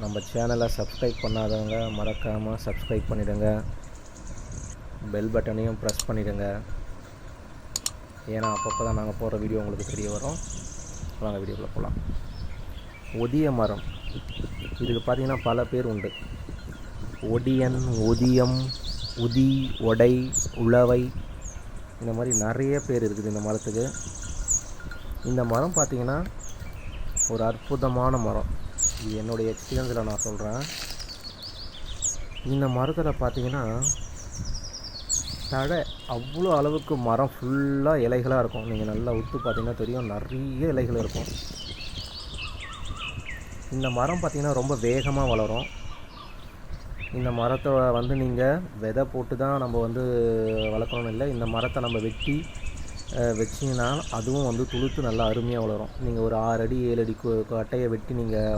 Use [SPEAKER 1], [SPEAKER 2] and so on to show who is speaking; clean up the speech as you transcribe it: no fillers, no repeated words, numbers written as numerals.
[SPEAKER 1] நம்ம சேனலை சப்ஸ்கிரைப் பண்ணாதவங்க மறக்காமல் சப்ஸ்கிரைப் பண்ணிவிடுங்க. பெல் பட்டனையும் ப்ரெஸ் பண்ணிவிடுங்க. ஏன்னா அப்பப்போ தான் நாங்கள் போடுற வீடியோ உங்களுக்கு தெரிய வரும். வாங்க வீடியோக்குள்ளே போகலாம். ஒதிய மரம், இதுக்கு பார்த்திங்கன்னா பல பேர் உண்டு. ஒடியன், ஒதியம், உதி, ஒடை, உழவை, இந்த மாதிரி நிறைய பேர் இருக்குது இந்த மரத்துக்கு. இந்த மரம் பார்த்திங்கன்னா ஒரு அற்புதமான மரம். இது என்னுடைய எக்ஸ்பீரியன்ஸில் நான் சொல்கிறேன். இந்த மரத்தில் பார்த்திங்கன்னா தடை அவ்வளோ அளவுக்கு மரம் ஃபுல்லாக இலைகளாக இருக்கும். நீங்கள் நல்லா உத்து பார்த்திங்கன்னா தெரியும், நிறைய இலைகள் இருக்கும். இந்த மரம் பார்த்திங்கன்னா ரொம்ப வேகமாக வளரும். இந்த மரத்தை நீங்கள் விதை போட்டு தான் நம்ம வளர்க்கணும்னு இல்லை. இந்த மரத்தை நம்ம வெட்டி வச்சிங்கன்னா அதுவும் துளுத்து நல்லா அருமையாக வளரும். நீங்கள் ஒரு 6 அடி 7 அடி கட்டையை வெட்டி நீங்கள்